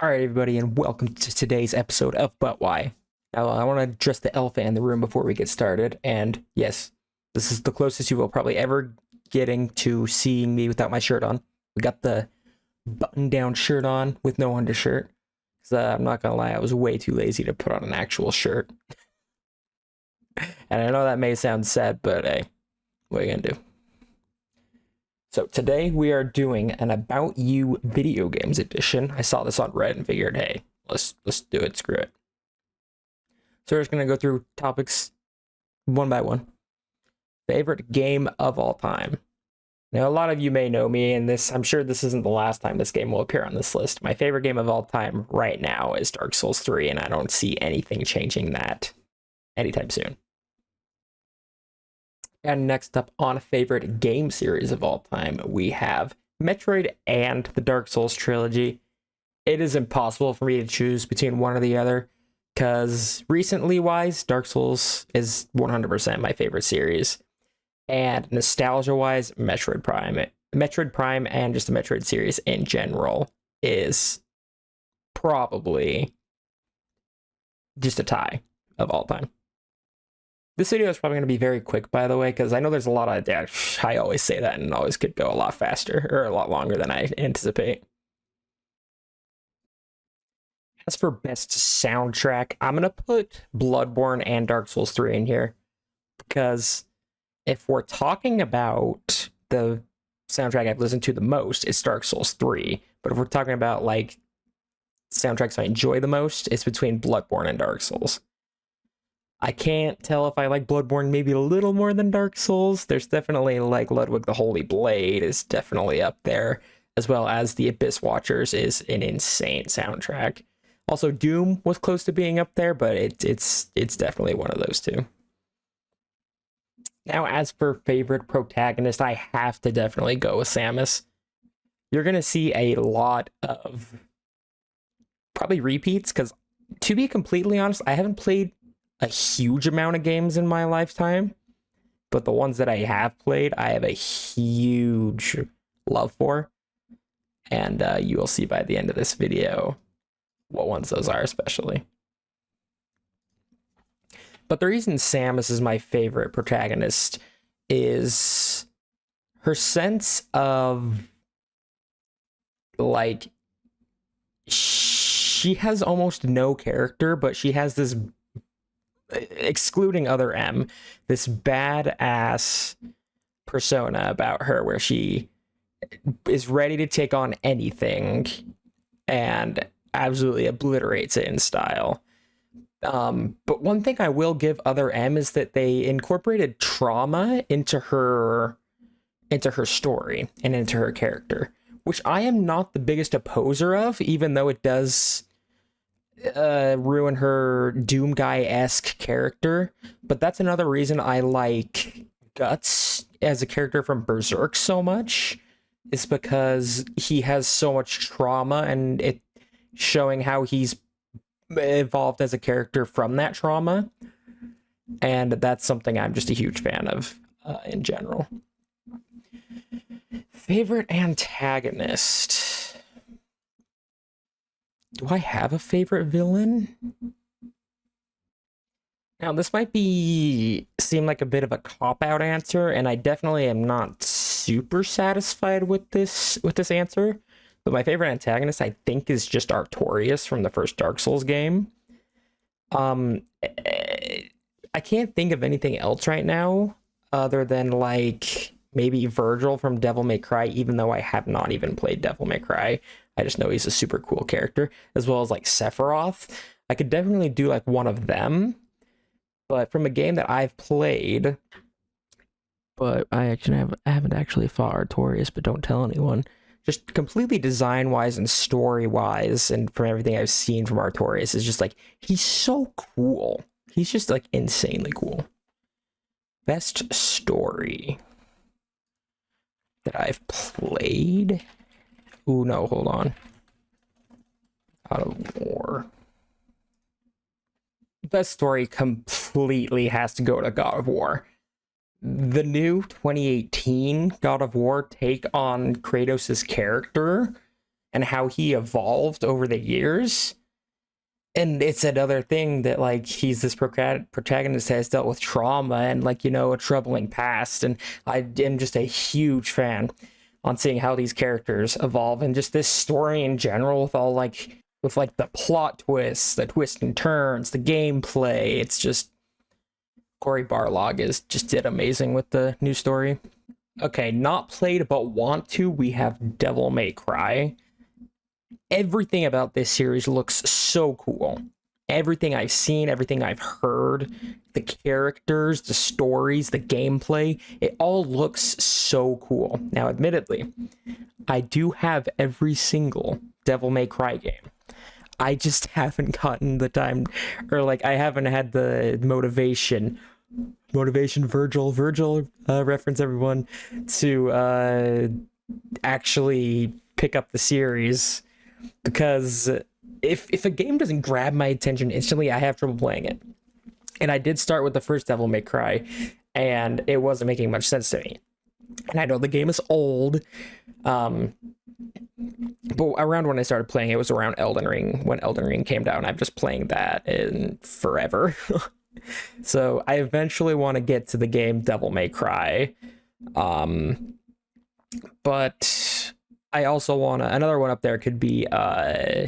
All right, everybody, and welcome to today's episode of But Why. Now, I want to address the elephant in the room before we get started. And yes, this is the closest you will probably ever getting to seeing me without my shirt on. We got the button-down shirt on with no undershirt. Because I'm not going to lie, I was way too lazy to put on an actual shirt. And I know that may sound sad, but hey, what are you going to do? So today we are doing an About You video games edition. I saw this on Reddit and figured, hey, let's do it. Screw it. So we're just gonna go through topics one by one. Favorite game of all time. Now a lot of you may know me, and I'm sure this isn't the last time this game will appear on this list. My favorite game of all time right now is Dark Souls 3, and I don't see anything changing that anytime soon. And next up on favorite game series of all time, we have Metroid and the Dark Souls trilogy. It is impossible for me to choose between one or the other, because recently wise, Dark Souls is 100% my favorite series. And nostalgia wise, Metroid Prime and just the Metroid series in general is probably just a tie of all time. This video is probably going to be very quick, by the way, because I know there's a lot of... I always say that, and it always could go a lot faster, or a lot longer than I anticipate. As for best soundtrack, I'm going to put Bloodborne and Dark Souls 3 in here, because if we're talking about the soundtrack I've listened to the most, it's Dark Souls 3. But if we're talking about, like, soundtracks I enjoy the most, it's between Bloodborne and Dark Souls. I can't tell if I like Bloodborne maybe a little more than Dark Souls. There's definitely, like, Ludwig the Holy Blade is definitely up there, as well as The Abyss Watchers is an insane soundtrack. Also, Doom was close to being up there, but it's definitely one of those two. Now, as for favorite protagonist, I have to definitely go with Samus. You're going to see a lot of probably repeats, because to be completely honest, I haven't played a huge amount of games in my lifetime, but the ones that I have played, I have a huge love for, and you will see by the end of this video what ones those are especially. But the reason Samus is my favorite protagonist is her sense of, like, she has almost no character, but she has this, excluding other M, this badass persona about her where she is ready to take on anything and absolutely obliterates it in style. But one thing I will give other M is that they incorporated trauma into her story and into her character, which I am not the biggest opposer of, even though it does ruin her Doom Guy-esque character. But that's another reason I like Guts as a character from Berserk so much, is because he has so much trauma, and it showing how he's evolved as a character from that trauma. And that's something I'm just a huge fan of in general. Favorite antagonist. Do I have a favorite villain? Now, this might seem like a bit of a cop-out answer, and I definitely am not super satisfied with this answer. But my favorite antagonist, I think, is just Artorias from the first Dark Souls game. I can't think of anything else right now other than, like, maybe Virgil from Devil May Cry, even though I have not even played Devil May Cry. I just know he's a super cool character, as well as, like, Sephiroth. I could definitely do, like, one of them. But from a game that I've played, but I haven't actually fought Artorias, but don't tell anyone. Just completely design-wise and story-wise, and from everything I've seen from Artorias, is just, like, he's so cool. He's just, like, insanely cool. Best story that I've played? Ooh, no, hold on. God of War. Best story completely has to go to God of War. The new 2018 God of War take on Kratos' character and how he evolved over the years. And it's another thing that, like, he's this protagonist has dealt with trauma and, like, you know, a troubling past. And I am just a huge fan on seeing how these characters evolve and just this story in general with all, like, with, like, the plot twists, the twists and turns, the gameplay. It's just, Cory Barlog just did amazing with the new story. Okay, not played but want to, we have Devil May Cry. Everything about this series looks so cool. Everything I've seen, everything I've heard, the characters, the stories, the gameplay, it all looks so cool. Now, admittedly, I do have every single Devil May Cry game. I just haven't gotten the time, or like I haven't had the motivation, Virgil, reference everyone, to actually pick up the series. Because if a game doesn't grab my attention instantly, I have trouble playing it. And I did start with the first Devil May Cry, and it wasn't making much sense to me. And I know the game is old, but around when I started playing, it was around Elden Ring, when Elden Ring came down. I'm just playing that in forever. So I eventually want to get to the game Devil May Cry. But I also want to, another one up there could be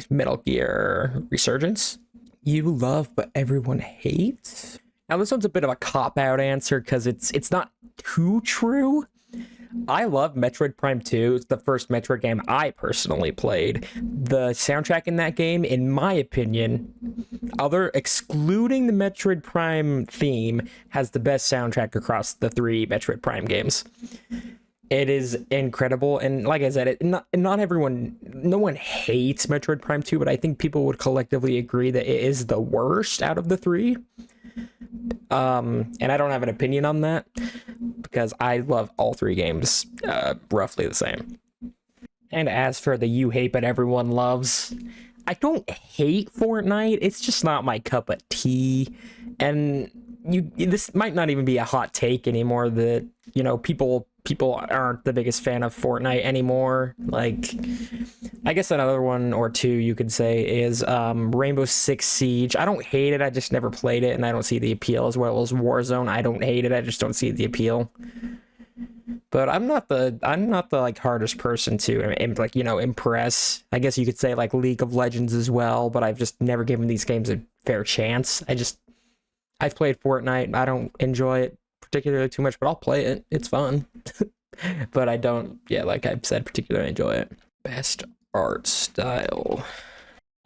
Metal Gear Resurgence. You love but everyone hates. Now this one's a bit of a cop-out answer because it's not too true. I love Metroid Prime 2. It's the first Metroid game I personally played. The soundtrack in that game, in my opinion, excluding the Metroid Prime theme, has the best soundtrack across the 3 Metroid Prime games. It is incredible, and like I said, no one hates Metroid Prime 2, but I think people would collectively agree that it is the worst out of the 3. And I don't have an opinion on that, because I love all 3 games roughly the same. And as for the you hate but everyone loves, I don't hate Fortnite, it's just not my cup of tea. And this might not even be a hot take anymore, that, you know, people aren't the biggest fan of Fortnite anymore. Like, I guess another one or two you could say is Rainbow Six Siege. I don't hate it, I just never played it, and I don't see the appeal, as well as Warzone. I don't hate it, I just don't see the appeal. But I'm not the like hardest person to like, you know, impress. I guess you could say like League of Legends as well, but I've just never given these games a fair chance. I've played Fortnite, I don't enjoy it particularly too much, but I'll play it. It's fun. But I don't, yeah, like I've said, particularly enjoy it. Best art style.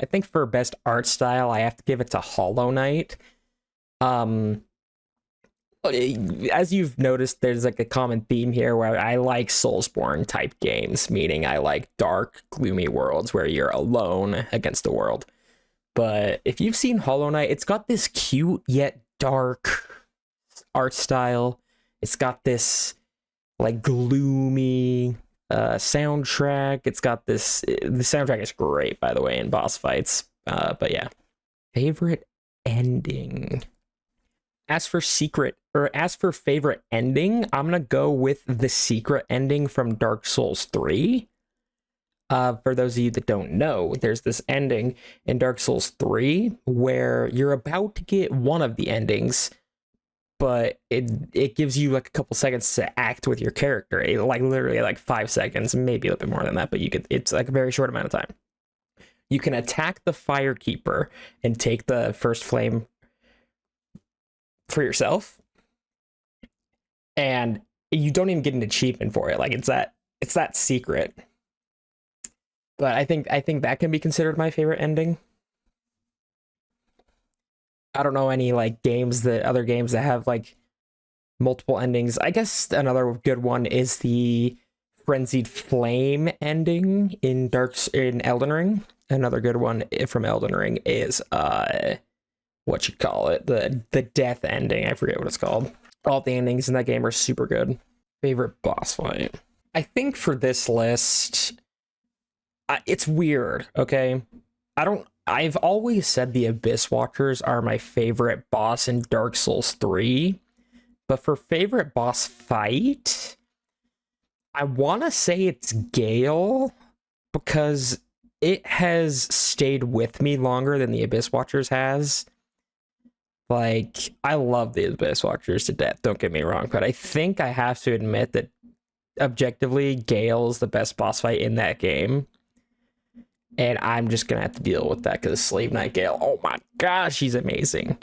I think for best art style, I have to give it to Hollow Knight. As you've noticed, there's like a common theme here where I like Soulsborne type games, meaning I like dark, gloomy worlds where you're alone against the world. But if you've seen Hollow Knight, it's got this cute yet dark art style. It's got this like gloomy soundtrack. It's got this, the soundtrack is great, by the way, in boss fights. But yeah. Favorite ending. As for favorite ending, I'm gonna go with the secret ending from Dark Souls 3. For those of you that don't know, there's this ending in Dark Souls 3 where you're about to get one of the endings, but it gives you like a couple seconds to act with your character. Like literally like 5 seconds, maybe a little bit more than that, but it's like a very short amount of time. You can attack the Firekeeper and take the first flame for yourself, and you don't even get an achievement for it. Like it's that secret. But I think that can be considered my favorite ending. I don't know any like other games that have like multiple endings. I guess another good one is the Frenzied Flame ending in Elden Ring. Another good one from Elden Ring is the death ending. I forget what it's called. All the endings in that game are super good. Favorite boss fight. I think for this list, it's weird, okay? I've always said the Abyss Watchers are my favorite boss in Dark Souls 3, but for favorite boss fight, I want to say it's Gale, because it has stayed with me longer than the Abyss Watchers has. Like, I love the Abyss Watchers to death, don't get me wrong, but I think I have to admit that objectively, Gale is the best boss fight in that game. And I'm just gonna have to deal with that because Slave Knight Gale, oh my gosh, she's amazing.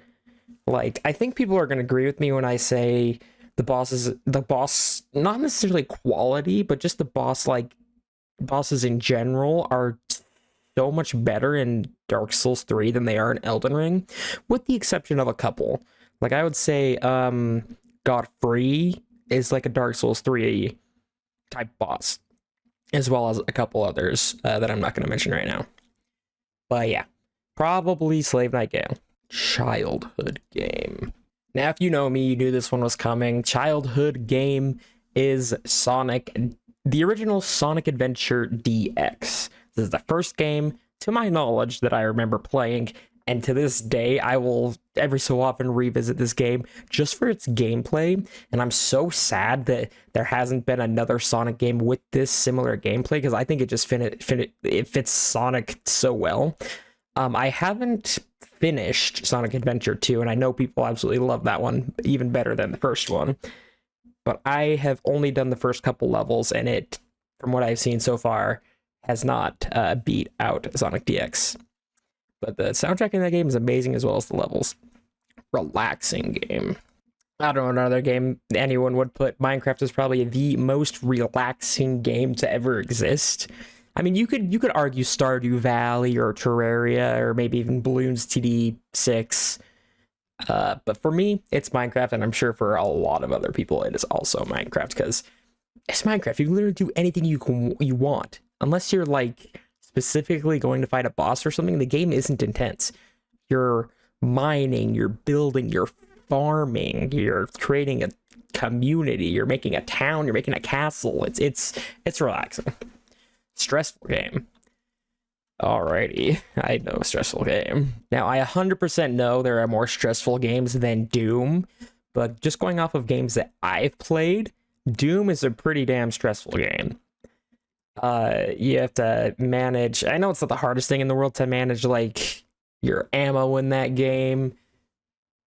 Like, I think people are gonna agree with me when I say the boss, not necessarily quality, but just the boss, like, bosses in general are so much better in Dark Souls 3 than they are in Elden Ring, with the exception of a couple. Like, I would say Godfrey is like a Dark Souls 3 type boss, as well as a couple others that I'm not going to mention right now. But yeah, probably Slave Knight Gale. Childhood game. Now, if you know me, you knew this one was coming. Childhood game is Sonic, the original Sonic Adventure DX. This is the first game, to my knowledge, that I remember playing, and to this day, I will every so often revisit this game just for its gameplay, and I'm so sad that there hasn't been another Sonic game with this similar gameplay, because I think it just it fits Sonic so well. I haven't finished Sonic Adventure 2, and I know people absolutely love that one, even better than the first one, but I have only done the first couple levels, and it, from what I've seen so far, has not beat out Sonic DX. But the soundtrack in that game is amazing, as well as the levels. Relaxing game. I don't know another game anyone would put. Minecraft is probably the most relaxing game to ever exist. I mean, you could argue Stardew Valley or Terraria or maybe even Bloons TD6. But for me, it's Minecraft, and I'm sure for a lot of other people, it is also Minecraft, because it's Minecraft. You can literally do anything you want. Unless you're, like, specifically going to fight a boss or something, the game isn't intense. You're mining, you're building, you're farming, you're creating a community, you're making a town, you're making a castle. It's relaxing. Stressful game. Alrighty, I know a stressful game. Now, I 100% know there are more stressful games than Doom, but just going off of games that I've played, Doom is a pretty damn stressful game. You have to manage, I know it's not the hardest thing in the world to manage, like, your ammo in that game,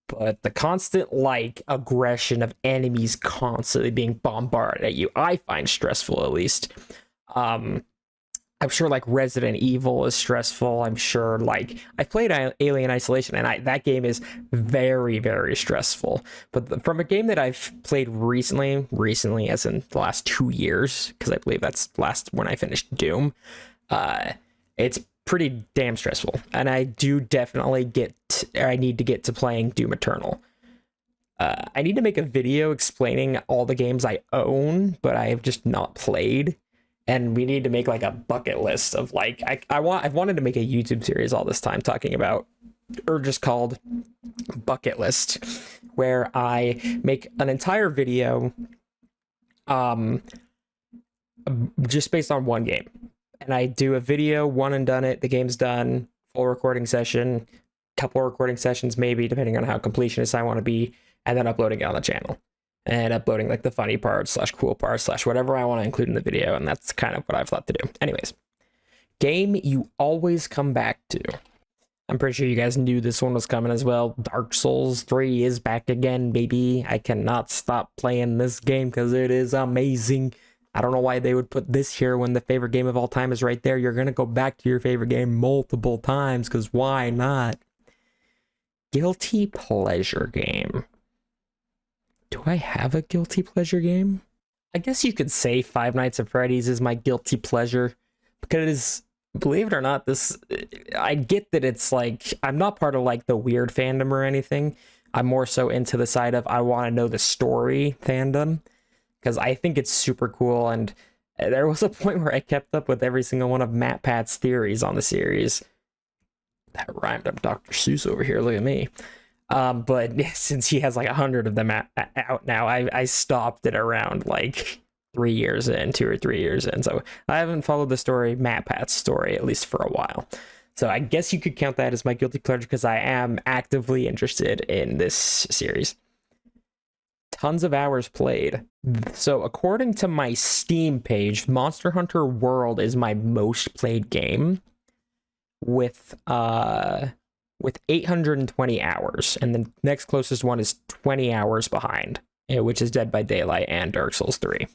but the constant, like, aggression of enemies constantly being bombarded at you, I find stressful, at least. I'm sure, like, Resident Evil is stressful. I'm sure, like, I played Alien Isolation, and that game is very, very stressful. But from a game that I've played recently, as in the last 2 years, because I believe that's last when I finished Doom, it's pretty damn stressful. And I do definitely I need to get to playing Doom Eternal. I need to make a video explaining all the games I own, but I have just not played. And we need to make, like, a bucket list of, like, I've wanted to make a YouTube series all this time talking about, or just called Bucket List, where I make an entire video just based on one game. And I do a video, one and done it, the game's done, full recording session, couple recording sessions maybe, depending on how completionist I want to be, and then uploading it on the channel. And uploading, like, the funny parts / cool parts / whatever I want to include in the video, and that's kind of what I've thought to do. Anyways, game you always come back to. I'm pretty sure you guys knew this one was coming as well. Dark Souls 3 is back again, baby. I cannot stop playing this game because it is amazing. I don't know why they would put this here when the favorite game of all time is right there. You're going to go back to your favorite game multiple times, because why not? Guilty pleasure game. Do I have a guilty pleasure game? I guess you could say Five Nights at Freddy's is my guilty pleasure, because, believe it or not, I get that it's, like, I'm not part of, like, the weird fandom or anything. I'm more so into the side of I want to know the story fandom, because I think it's super cool, and there was a point where I kept up with every single one of Matt Pat's theories on the series. That rhymed. I'm Dr. Seuss over here, look at me. But since he has, like, 100 of them out now, I stopped it around, like, 2 or 3 years in. So I haven't followed the story, Matt Pat's story, at least for a while. So I guess you could count that as my guilty pleasure, because I am actively interested in this series. Tons of hours played. So according to my Steam page, Monster Hunter World is my most played game. with 820 hours, and the next closest one is 20 hours behind, which is Dead by Daylight and Dark Souls 3.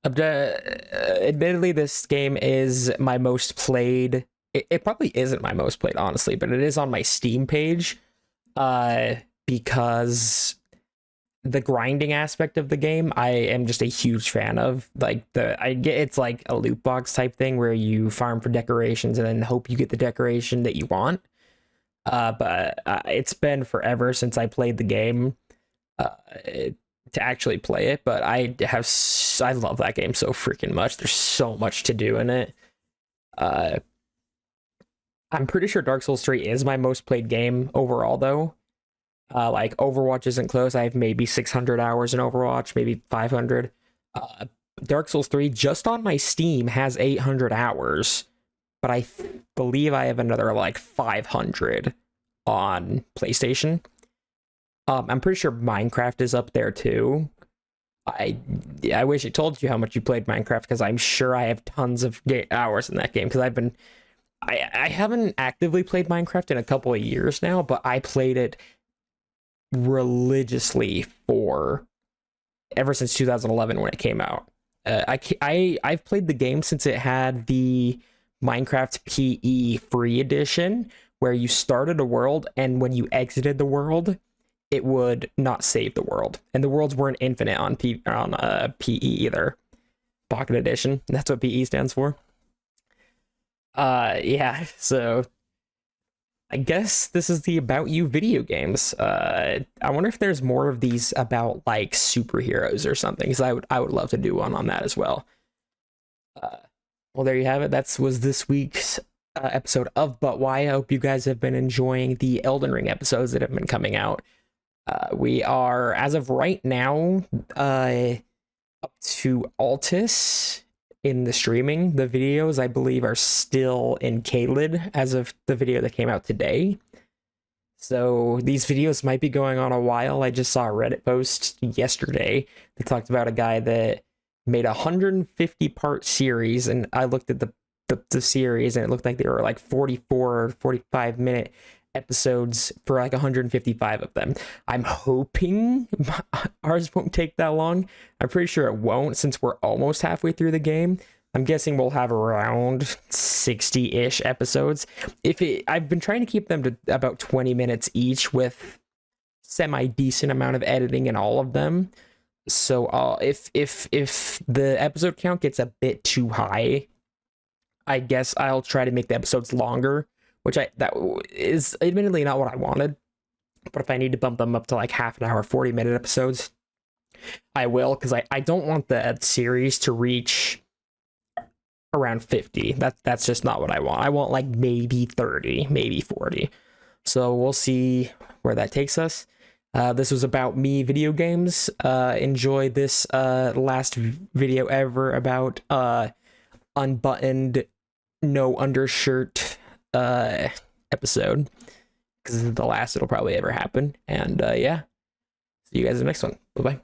Admittedly, this game is my most played. It probably isn't my most played, honestly, but it is on my Steam page, because the grinding aspect of the game I am just a huge fan of. Like, it's like a loot box type thing where you farm for decorations and then hope you get the decoration that you want. But it's been forever since I played the game to actually play it, but I love that game so freaking much. There's so much to do in it. I'm pretty sure Dark Souls 3 is my most played game overall, though. Like, Overwatch isn't close. I have maybe 600 hours in Overwatch, maybe 500. Dark Souls 3, just on my Steam, has 800 hours, but I believe I have another, like, 500 on PlayStation. I'm pretty sure Minecraft is up there, too. I wish I told you how much you played Minecraft, because I'm sure I have tons of hours in that game, because I haven't actively played Minecraft in a couple of years now, but I played it religiously ever since 2011 when it came out. I've played the game since it had the Minecraft PE free edition, where you started a world and when you exited the world, it would not save the world, and the worlds weren't infinite on PE either. Pocket Edition, that's what PE stands for. Yeah, so I guess this is the About You video games. I wonder if there's more of these about, like, superheroes or something, because I would love to do one on that as well. Well, there you have it. That was this week's episode of But Why. I hope you guys have been enjoying the Elden Ring episodes that have been coming out. We are, as of right now, up to Altus in the streaming. The videos, I believe, are still in Kaled as of the video that came out today. So these videos might be going on a while. I just saw a Reddit post yesterday that talked about a guy that made a 150-part series, and I looked at the series, and it looked like they were like 44 or 45-minute episodes for like 155 of them. I'm hoping ours won't take that long. I'm pretty sure it won't, since we're almost halfway through the game. I'm guessing we'll have around 60-ish episodes. I've been trying to keep them to about 20 minutes each, with semi-decent amount of editing in all of them. So if the episode count gets a bit too high, I guess I'll try to make the episodes longer, which that is admittedly not what I wanted. But if I need to bump them up to like half an hour, 40-minute episodes, I will, because I don't want the series to reach around 50. That's just not what I want. I want like maybe 30, maybe 40. So we'll see where that takes us. This was about me video games. Enjoy this last video ever about unbuttoned, no undershirt episode, because this is the last it'll probably ever happen. And yeah, see you guys in the next one. Bye bye.